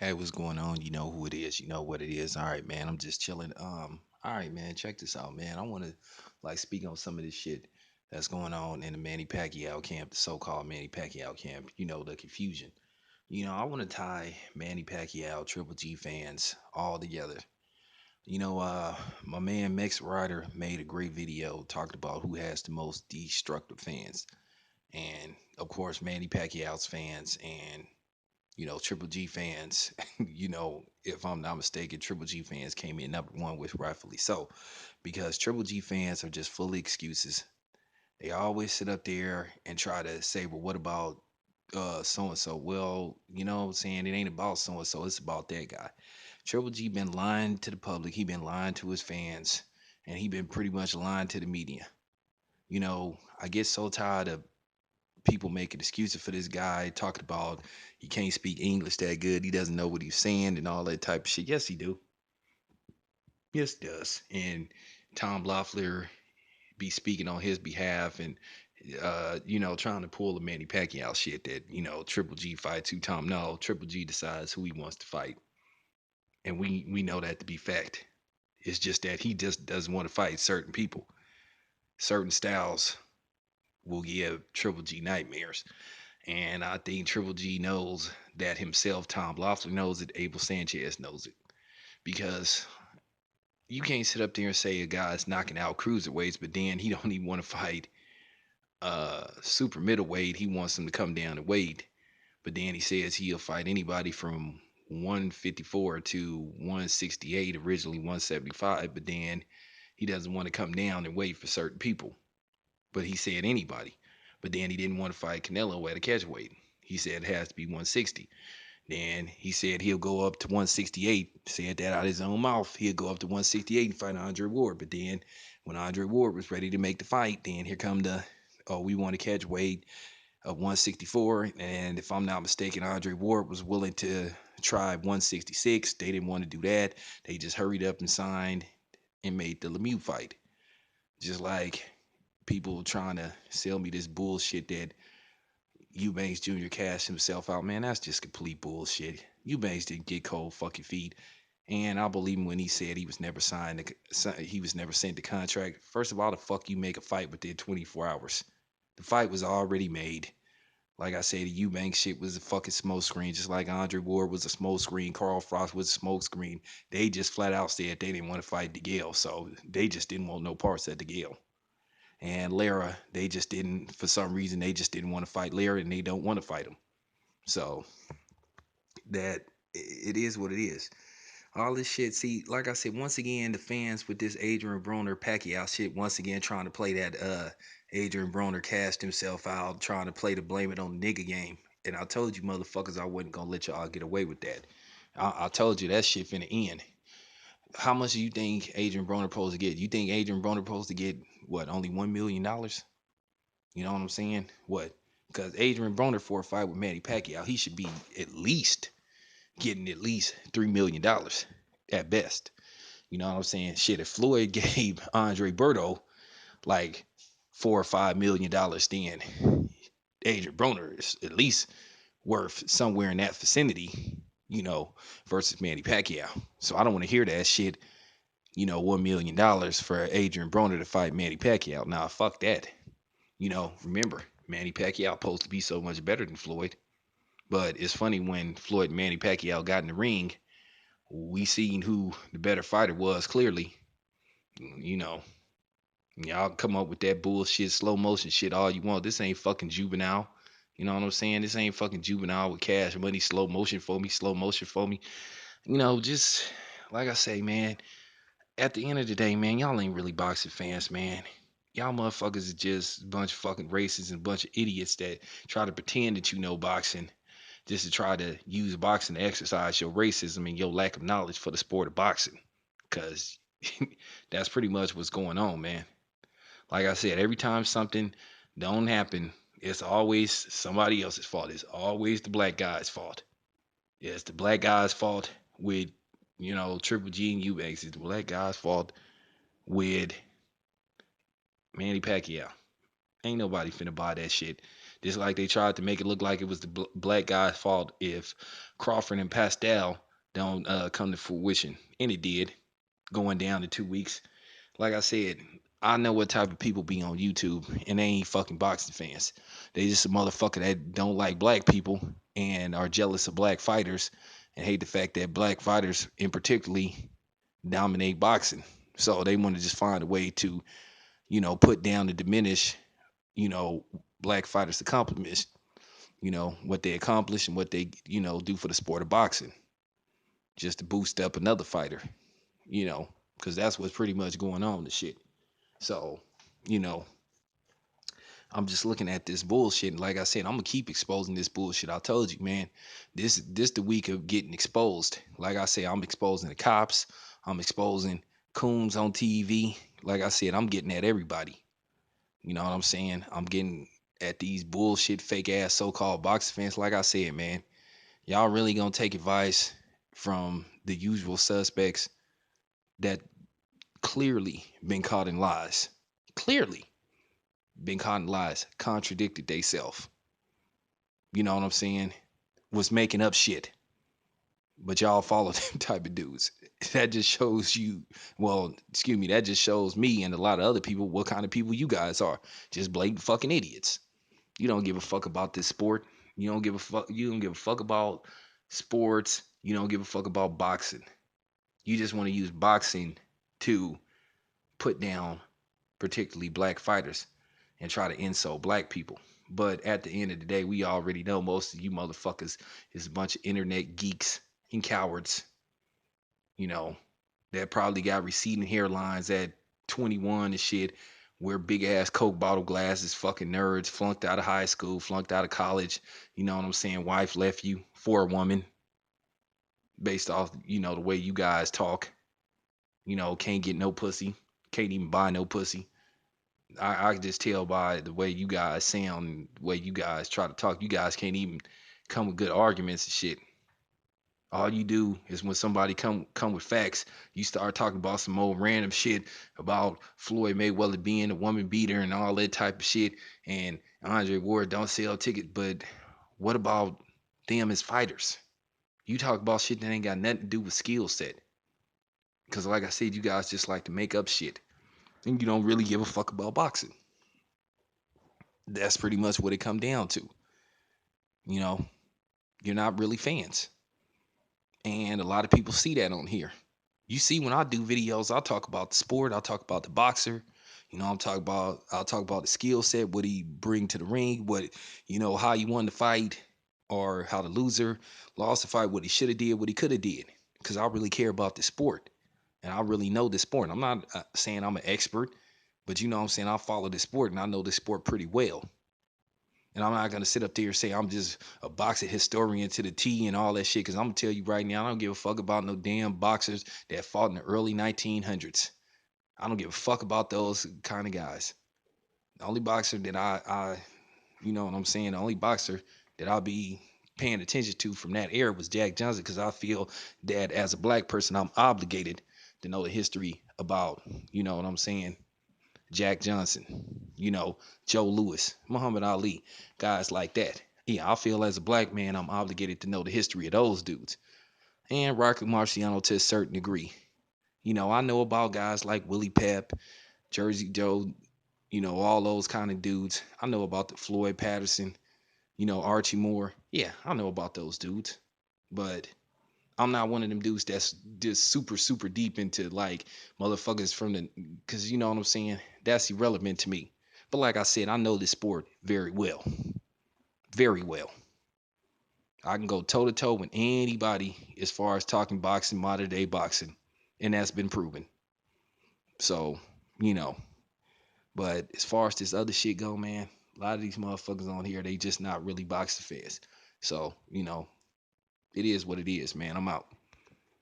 Hey, what's going on? You know who it is. You know what it is. All right, man. I'm just chilling. All right, man. Check this out, man. I want to speak on some of this shit that's going on in the Manny Pacquiao camp, the so-called Manny Pacquiao camp. You know, the confusion. I want to tie Manny Pacquiao, Triple G fans all together. My man Max Ryder made a great video talked about who has the most destructive fans, and of course Manny Pacquiao's fans and Triple G fans, if I'm not mistaken, Triple G fans came in number one, with rightfully so, because Triple G fans are just full of excuses. They always sit up there and try to say, well, what about so and so? Well, you know what I'm saying? It ain't about so and so, it's about that guy. Triple G been lying to the public, he been lying to his fans, and he been pretty much lying to the media. I get so tired of people making excuses for this guy, talking about he can't speak English that good, he doesn't know what he's saying, and all that type of shit. Yes, he do. Yes, he does. And Tom Loeffler be speaking on his behalf, and trying to pull the Manny Pacquiao shit that Triple G fights who Tom. No, Triple G decides who he wants to fight, and we know that to be fact. It's just that he just doesn't want to fight certain people. Certain styles will give Triple G nightmares. And I think Triple G knows that himself. Tom Loeffler knows it. Abel Sanchez knows it. Because you can't sit up there and say a guy's knocking out cruiserweights, but then he don't even want to fight super middleweight. He wants him to come down and weight. But then he says he'll fight anybody from 154 to 168, originally 175. But then he doesn't want to come down and wait for certain people. But he said anybody. But then he didn't want to fight Canelo at a catchweight. He said it has to be 160. Then he said he'll go up to 168. Said that out of his own mouth. He'll go up to 168 and fight Andre Ward. But then when Andre Ward was ready to make the fight, then here come the we want to catch weight of 164. And if I'm not mistaken, Andre Ward was willing to try 166. They didn't want to do that. They just hurried up and signed and made the Lemieux fight. Just like people trying to sell me this bullshit that Eubanks Jr. cashed himself out, man, that's just complete bullshit. Eubanks didn't get cold fucking feet. And I believe him when he said he was never he was never sent the contract. First of all, the fuck you make a fight within 24 hours? The fight was already made. Like I said, the Eubanks shit was a fucking smoke screen, just like Andre Ward was a smoke screen, Carl Frost was a smoke screen. They just flat out said they didn't want to fight DeGale, so they just didn't want no parts of DeGale. And Lara, they just didn't, for some reason, they just didn't want to fight Lara, and they don't want to fight him. So that it is what it is. All this shit. See, like I said, once again, the fans with this Adrian Broner Pacquiao shit, once again trying to play that Adrian Broner cast himself out, trying to play the blame it on the nigga game. And I told you motherfuckers I wasn't gonna let y'all get away with that. I told you that shit finna end. How much do you think Adrian Broner supposed to get? You think Adrian Broner supposed to get what, only $1 million? You know what I'm saying? What? Because Adrian Broner for a fight with Manny Pacquiao, he should be at least getting at least $3 million at best. You know what I'm saying? Shit, if Floyd gave Andre Berto like $4 or $5 million, then Adrian Broner is at least worth somewhere in that vicinity, versus Manny Pacquiao. So I don't want to hear that shit. $1 million for Adrian Broner to fight Manny Pacquiao. Nah, fuck that. Remember, Manny Pacquiao supposed to be so much better than Floyd. But it's funny, when Floyd and Manny Pacquiao got in the ring, we seen who the better fighter was clearly. You know, y'all come up with that bullshit slow motion shit all you want. This ain't fucking juvenile. You know what I'm saying? This ain't fucking juvenile with cash money, slow motion for me, slow motion for me. Just like I say, man, at the end of the day, man, y'all ain't really boxing fans, man. Y'all motherfuckers is just a bunch of fucking racists and a bunch of idiots that try to pretend that you know boxing, just to try to use boxing to exercise your racism and your lack of knowledge for the sport of boxing. Cause that's pretty much what's going on, man. Like I said, every time something don't happen, it's always somebody else's fault. It's always the black guy's fault. Yeah, it's the black guy's fault with, Triple G and Eubanks. It's the black guy's fault with Manny Pacquiao. Ain't nobody finna buy that shit. Just like they tried to make it look like it was the black guy's fault if Crawford and Pascal don't come to fruition, and it did, going down in 2 weeks. Like I said, I know what type of people be on YouTube, and they ain't fucking boxing fans. They just a motherfucker that don't like black people and are jealous of black fighters and hate the fact that black fighters, in particularly, dominate boxing. So they want to just find a way to, put down and diminish, you know, black fighters' accomplishments, what they accomplish and what they, do for the sport of boxing, just to boost up another fighter, you know, because that's what's pretty much going on and shit. So, you know, I'm just looking at this bullshit. And like I said, I'm gonna keep exposing this bullshit. I told you, man, this the week of getting exposed. Like I said, I'm exposing the cops. I'm exposing coons on TV. Like I said, I'm getting at everybody. You know what I'm saying? I'm getting at these bullshit, fake ass so-called boxing fans. Like I said, man, y'all really gonna take advice from the usual suspects that clearly been caught in lies. Clearly been caught in lies, contradicted they self. You know what I'm saying? Was making up shit. But y'all follow them type of dudes. That just shows you, well, excuse me, that just shows me and a lot of other people what kind of people you guys are. Just blatant fucking idiots. You don't give a fuck about this sport. You don't give a fuck about sports. You don't give a fuck about boxing. You just want to use boxing to put down particularly black fighters and try to insult black people. But at the end of the day, we already know most of you motherfuckers is a bunch of internet geeks and cowards, you know, that probably got receding hairlines at 21 and shit, wear big ass Coke bottle glasses, fucking nerds, flunked out of high school, flunked out of college. You know what I'm saying? Wife left you for a woman based off, the way you guys talk. Can't get no pussy, can't even buy no pussy. I can just tell by the way you guys sound, the way you guys try to talk. You guys can't even come with good arguments and shit. All you do is when somebody come with facts, you start talking about some old random shit about Floyd Mayweather being a woman beater and all that type of shit, and Andre Ward don't sell tickets. But what about them as fighters? You talk about shit that ain't got nothing to do with skill set. Because like I said, you guys just like to make up shit, and you don't really give a fuck about boxing. That's pretty much what it come down to. You know, you're not really fans. And a lot of people see that on here. You see, when I do videos, I'll talk about the sport, I'll talk about the boxer. I'll talk about the skill set, what he bring to the ring, how he won the fight, or how the loser lost the fight, what he should have did, what he could have did. Because I really care about the sport, and I really know the sport. I'm not saying I'm an expert, but you know what I'm saying, I follow the sport, and I know the sport pretty well. And I'm not gonna sit up there and say I'm just a boxing historian to the T and all that shit. Cause I'm gonna tell you right now, I don't give a fuck about no damn boxers that fought in the early 1900s. I don't give a fuck about those kind of guys. The only boxer that you know what I'm saying, the only boxer that I'll be paying attention to from that era was Jack Johnson. Cause I feel that as a black person, I'm obligated to know the history about, you know what I'm saying, Jack Johnson, Joe Louis, Muhammad Ali, guys like that. Yeah, I feel as a black man, I'm obligated to know the history of those dudes. And Rocky Marciano to a certain degree. I know about guys like Willie Pep, Jersey Joe, all those kind of dudes. I know about the Floyd Patterson, Archie Moore. Yeah, I know about those dudes. But I'm not one of them dudes that's just super, super deep into like motherfuckers from cause you know what I'm saying? That's irrelevant to me. But like I said, I know this sport very well. Very well. I can go toe to toe with anybody as far as talking boxing, modern day boxing. And that's been proven. So, you know. But as far as this other shit go, man, a lot of these motherfuckers on here, they just not really boxing fans. So, it is what it is, man. I'm out.